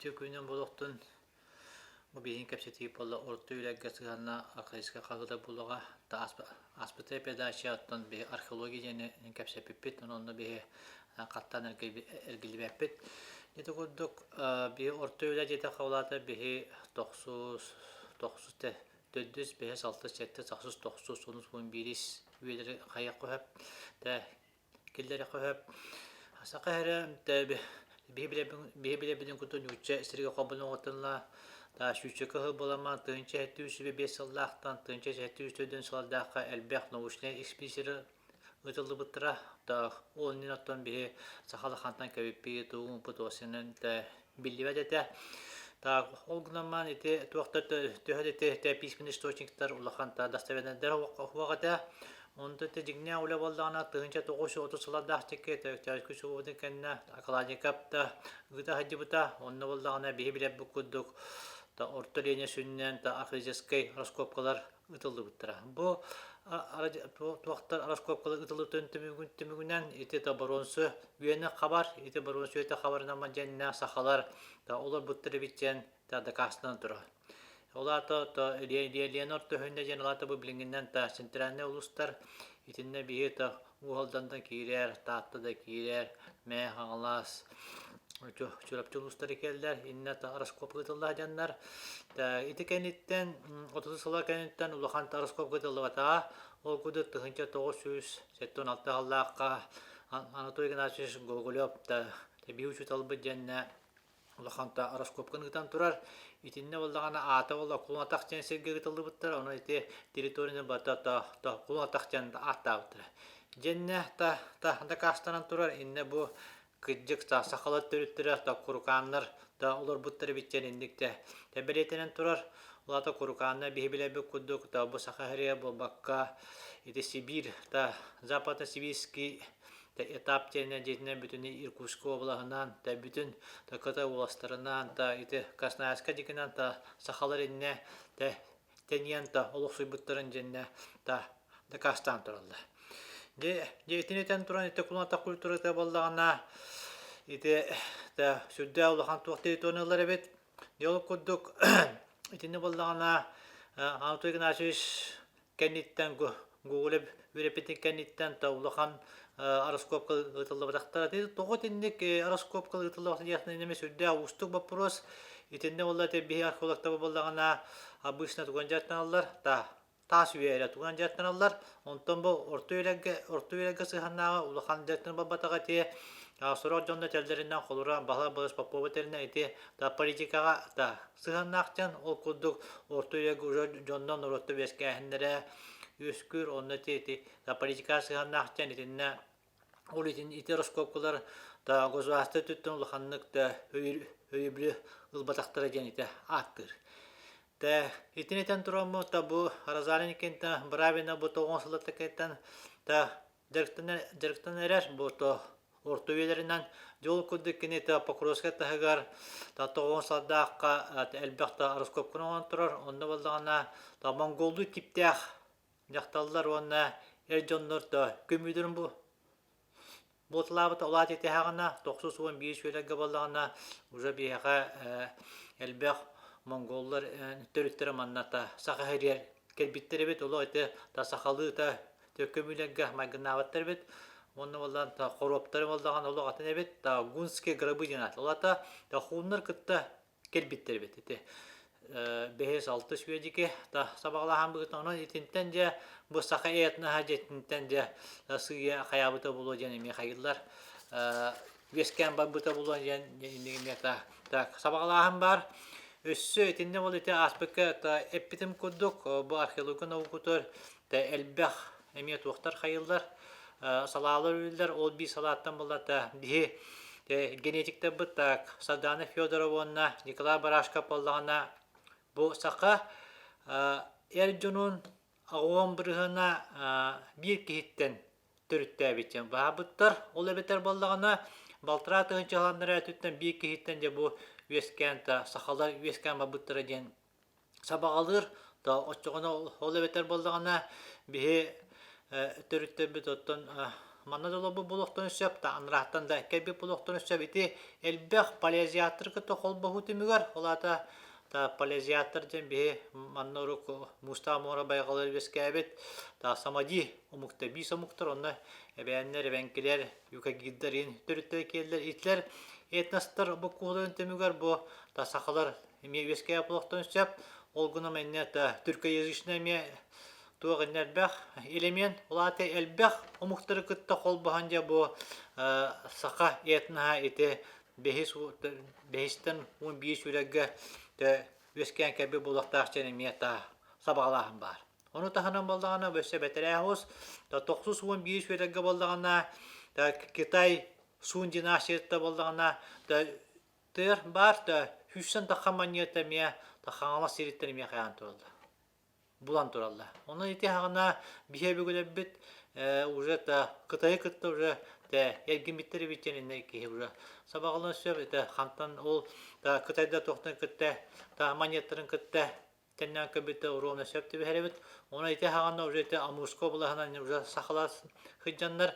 Ütü günden boluktun bu bihin kapseti bolla orta ülegge sığanna akayska kagıda buluğa da aspıta pedaşya attan bir arkeoloji jene kapsepipit onunla bir kattan ergili bepit. Nete kurduk bir orta üle jete kavlata bir 9 te 400 5 6 7 8 9 10 biris üyeleri kayak koyup da killeri koyup Saka hera bile bilin kutu nüçe sirge kabulun otanla ta şüçe kahı bulama tınçe hetti üsü 5 yıllahtan tınçe hetti üstüden soldaka elbek novuşne ekspedisiri ıtıldı bıtıra da onun attan bir sahalı hantan kebip bir tuğun putosenin de billivet ete ta olgunaman ete tuakta töhedete te pismin istoçniktar ulakan ta dastaveden der vakata Onda te jigna ule bollana tınca toğuşu otu sıladah çekke te çarkışı odun kenna akalancı kapta gıda hacı buta onna bollana bihi bile bukudduk ta ortalığına sünnen ta akrijaskay raskopkalar ıtıldı bıttıra. Bu tuaktar raskopkalar ıtıldı tümügünden iti ta baronsu üyene kabar iti baronsu üyete kabarına macenna sahalar ta olur bıttırı bitken ta da kastan tura. Ola ta Leonor ta hönne jenalata bu bilinginden ta sentralne uluslar itinne bihi ta uhaldan da kirer tahta da kirer me halas çorapçı ulusları keller inne ta araskop gıdıllah jannar ta itikenitten 30 sala kenitten ulahan ta araskop gıdıllah ta o kudu tınca 976 hallaqqa Anatoly Ignatievich Gogolev ta biuçu talbı jenne Ulaqanta araskopkan gıtan turar. İtinne bollagana ata bolla kuluna takçan serge gıtıldı bıttar. Ona iti teritoriyana bata ta kuluna takçan da ata bıttar. Jenne ta da kastanan turar. İnne bu kıcık ta sakalat törüttürer ta kurukanlar ta olur bıttar bitchen indikte. Tebeliyetenen turar. Ulata kurukanlar bihi bile bir kudduk ta bu sakahariya bu bakka iti Sibir ta Zapata Sibirski ta etap jene jene bütün Irkutsk oblağından ta bütün ta kata ulaslarından ta iti Krasnoyarska dikinden ta sahalar inne ta tenyen ta oluk suybutların jenne ta da kastan turallı. Je itineten turan iti kulanta kultura ta bollağına iti ta südde olağan tuaqti tonelları bet yolu kudduk itinne bollağına Anatoly Ignatievich kennitten Google ürepetin kennitten ta olağan araskopka ытылды батактар dedi тоғот инник araskopka ытылды батактар ясна неме сүрдө устук вопрос итинде болла те би археологтар боллагана обычно туган жаттаналар тас үйере туган жаттаналар онтон бу орто үйрегге сыханнага улахан жаттан бабатага те сорок жонда телдеринен холура бала балыс поповтерине ити та политикага та сыханнакчан ол кудук орто үйрегге уже жондан оротто бескехиндере үскүр онна те та политика сыханнакчан итинне Ol için iteroskoplar da gozvasta tutun ulhanlık da höyüblü ılbataktara jenite attır. Da itineten turamı da bu Arazalin kenta bravina bu toğon sılatta kentten da direkten erer bu to orta üyelerinden yol kuduk kine ta Pokrovska tahgar da toğon sılatta elbette araskop kunan turar. Onda baldağına da Mongollu tipte jaktallar ona erjonlar da kömüdürün bu. Botlabıta olat etehagana 915 öyle bollarına уже biha elbek Mongollar törüttere mannata sakaheriyer kelbittere bet ola ete ta sakalı ta tökümülegge magnavattar bet onu bollan ta qoroptar bollan ola atın bet ta Gunske grabı janat ola ta hunnar kıtta kelbittere bet ete 5-6 sürecike ta sabahlahan bugün onun itintence bu sakayetna hajetintence sığya hayabıta bulacan emi hayırlar vesken babıta bulacan emi ta sabahlahan var üssü itinde bol ite aspekte ta epitim kudduk bu arkeologun okutur ta elbeh emi tuğtar hayırlar salalar ürler ol bir salattan bulata diye genetikte bıtak Sadana Fyodorovna Nikolay Barashka bollağına bu saka erjonun ağam bırhına bir kihitten törütte bitchen babıttar ola beter bollağına baltıra tığınçalanlara tütten bir kihitten de bu üeskenta sakalar üesken babıttara gen sabah alır da oçoğuna ola beter bollağına bir törütte bit ottan манна долобу булуктан сөп та анрахтан да кеби булуктан сөп ити элбэх палезиатр кыта холбоху тимигар олата та палезиатр ден бе маннору муста мора байгалар бескәбет та самади умукта би самуктар онна эбәннәр бәнкеләр юка гиддәрин төртә келләр итләр этнастар бу кулын тимигар бу та сахалар ме бескә булуктан сөп ол гына менне та түркә язычна ме тугыннарбах элемент улаты элбах умуктары кытта холбаханжа бу сака этна ите бехистен 15 үрәгә те вескән кәбе булактачны мета сабалаһын бар. Оны таханан балдагана бөсә бәтерәһус та 915 үрәгә балдагана та Китай сун династиясында балдагана та тер бар та хүсән та хаманьята ме та хаңала сириттер ме хаян туралды. Булан туралды. Оны ите хагына бихе бөгөлөббит уже та Кытай кытта уже те ергимиттери битенинне ки уже сабагалын сөп те хантан ол та Кытайда токтон кытта та монеттарын кытта теннен көбүтө уровна сөптү беребит. Оны ите хагына уже те Амурско булахынан уже сахалас хыджаннар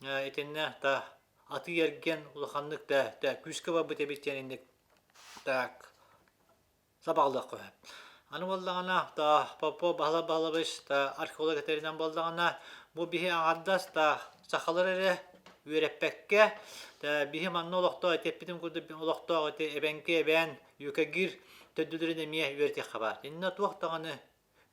этенне та аты ерген улаханнык та күскө бабыт битенинне так сабагалык коп. Аны балдагана та попо бала-балабыз та археолог этеринен балдагана бу бихи аңардас та сахалары үреппекке та бихи маннологто этеппитин курдуологто эбенке эбен юкагир төдүлөрүнө мие үрте хабар. Инна туактаганы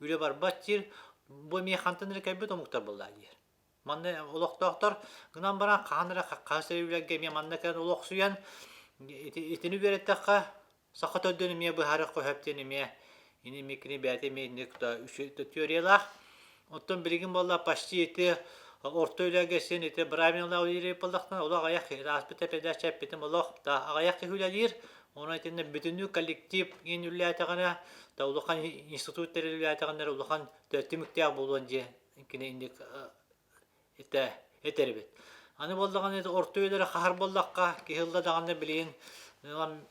үрө барбат жер бу мие хантыныр кайбет омуктар болла жер. Манныологтоктор гынан баран кааныра касырыбыларга мие манна кан олоксуян итини үөреттакка саха төдөнү мие бу харык көһөптени мие ini mikni bәте менник та үче теориялар. Оттон билген балла почти эти орто үләгесен эти браминлар үйреп балдактан олар аяк распыта педачап битем олар та аяк хүләлер. Оны әйтәндә бүтүнү коллектив ин үләтәгәнә та улахан институттар үләтәгәннәр улахан төтимиктә булган же кине индик этербит. Аны балдаган эти орто үйләре хар баллакка кехилда даганда билген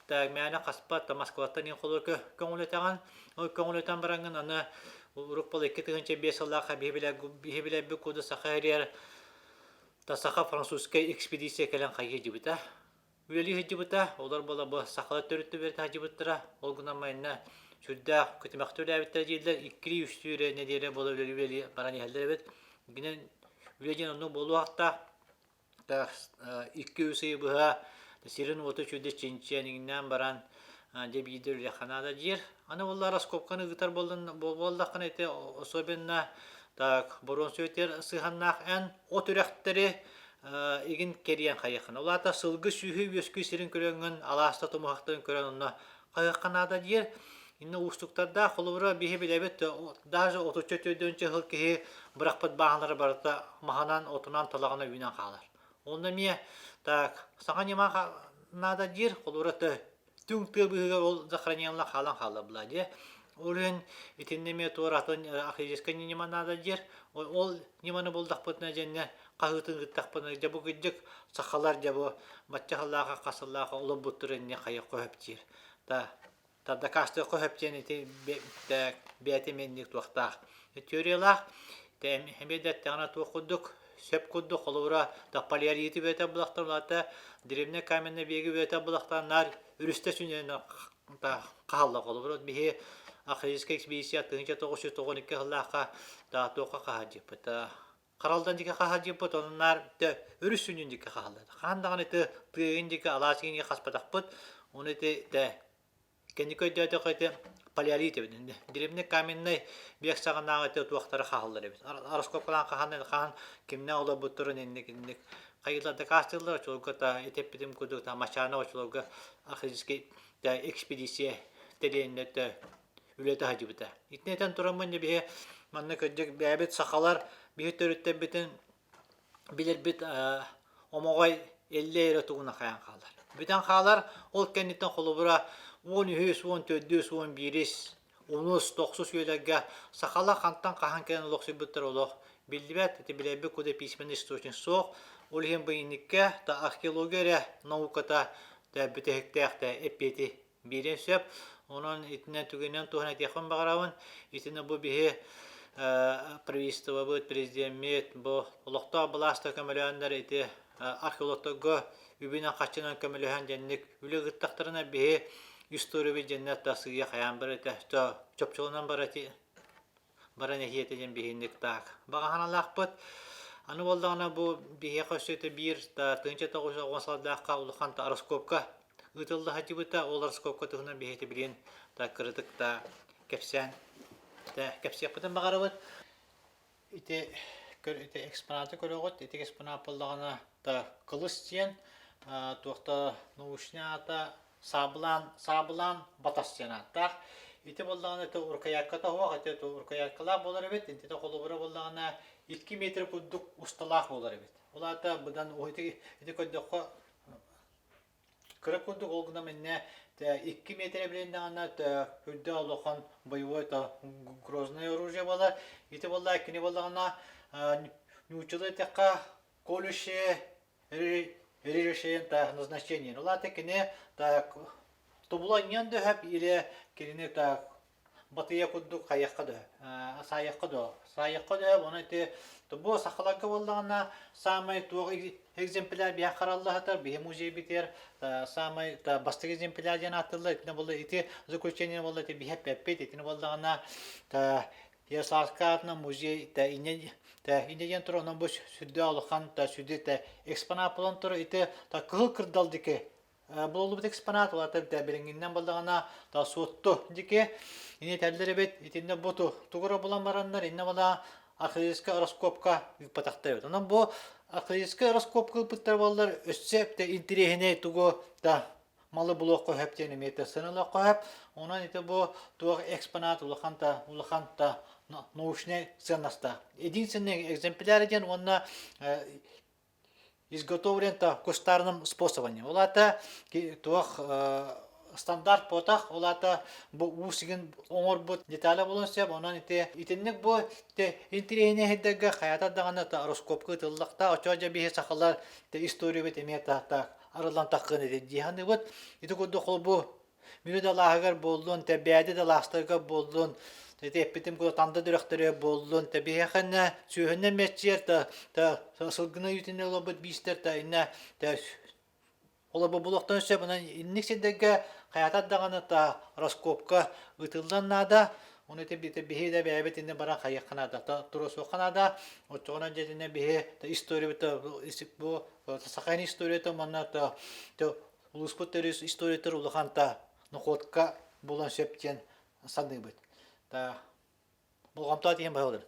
та мәне каспат та Москвадан ин холор көңүлетәгән o konuletan barangın ana Avrupalı 2005 yıllarda bihe bir kodu Sahariyer ta Saha Fransuska ekspedisiya kelen kayı cibita. Üyeli hicibita olar bola bu Sahalı törüttü bir tacibitira olguna mayna şurada kötümektörü evitler jiller 2-3 türe ne diye bola üyeli barani halder evet. Yine üyeli onu bolu hatta ta 200 yıl buha sirin otu şurada çinçeninden baran Дебидер яханада жер. Аны олар раскопканы гитар болдакын эте особенно так борон сөйтер сыганнак эн отүрәхтәре игин кериен хайыкын. Оларда сылгы сүйү өскү сирин көрөнгөн аласта томактын көрөн онна хайыканада жер. Инне устуктарда холура бихе билебет даже 34-дөнчө жыл ки биракпат баалары барда маханан отунан талагына үйнөн калар. Онда мие так саганима нада жер холура Tüm tübüge ol захраненла халан халы бладе. Олен итиннеме туратын ахижескан нима надо жер. Ол ниманы болдак бутна женне кагытын гыттак бутна жабу гыдык сахалар жабу матчахаллага касаллага улы буттуренне кайы коп жер. Та касты коп жени те бете менник туакта. Теориялар те хемедет тана туакудук сөп кудду холура да полиарити бете булактарлата древне каменне беги бете булактанар үрүстө сүнөн та калла колбур бихи ахириске экспедиция 1992 жылларга да тока кахажып та каралдан дике кахажып оннар те үрүс сүнөн дике калды. Хандаган эте тыгын дике аласыгын хаспатакпыт. Оны те кенекой дете кайты полиарит беден. Древне каменный бек саганага те туактары калдыр бит. Ароскоплан хан кимне ола бутурун эндик кайылда кастылар чолгота этеппидим кудута машана очлога ахириске да экспедиция тереннете үлете хажыбыта. Итнетен турамын бе манна көддөк бәбет сахалар бе төрөттен битен билер бит омогой 50 эре тугуна каян калар. Битен калар ол кеннетен холубура 13 14 11 19 үйлерге сахала хантан кахан кен локсы биттер олох билбет те билебе коде письменный источник сох олхем бейникке та археология науката да битехтехте эпети бирен сөп онун итне түгенен тугана техон багаравын итне бу бихе правительство будет президент бу улукта баласта көмөлөндөр ити археологтого үбүнө качынан көмөлөһөн денник үлөгүттактарына бие история би женнат тасыгы хаян бер эте чопчугунан баран эхиетен бихинник так баганалакпыт аны болдана бу бие кошете бир та тынча тогуша гонсалдакка улухан тароскопка ытылды хатибыта оларскопка тыгына бихете билен та кырдык та кепсен та кепсеппытын багарыбыт ите экспонаты көрөгөт ите экспонат болдагана та кылыстен туакта научнята сабылан батастенаттар ите болдагана та уркаякка та хуак ите уркаяккала болар эбит ите колубура болдагана 2 метр куддук усталак болар эбит улата будан ите көддөккө кырык куддук олгуна менне 2 метр билендагана хүддө олохон боевой та грозное оружие болар ите болда кини болдагана нючулы текка колюще решение та назначение улата кини та тубланьян дөһәп или кирине та батыя куддук каякка саякка да оны те бу сахалакка болдагана самый туг экземпляр бия караллахатар бия музей битер самый та бастык экземпляр жана атылды итне болду ити заключение болду те бия пеппет итне болдагана та Яславскатна музей та инеген турунан бу сүддө алхан та сүддө та экспонат болон туру ити та кыл кырдалдыке болу бит экспонат улата да белингинден болдагана та суотту дике ини телдери бит итинде боту тугура болан барандар инне бола археологический раскопка патактайбыт анан бу археологический раскопка пыттар балдар өссеп те интерехине тугу да малы блокко хептени мете сынылакка хеп онан ите бу туг экспонат улахан та научный ценността единственный экземпляр ден онна изготовлен та кустарным способом. Олата туах стандарт потах олата бу усиген оңор бу детали болонса онан итенник бу интерене хеддеге хаята дагана та раскопка тыллакта очожа бие сахалар те история бит эмета та арылан таккын эди диханы бут ити кодду кол бу мирде лагер болдун те бәде де ластырга болдун Теппитим ко танда директоры болдун табихана сүйөнне метчер та сылгына ютине лобот бистер та инна та ола бу булактан сөп анан инникседеге хаята дагана та раскопка ытылдан нада оны те бите бихеде бәбет инде бара хаякана та туросо канада отчона жетине бихе та история та бу сахани история та манна та улуспотерис история та улаханта нохотка булан сөптен сандыбыт та булгамта тиен байылыр.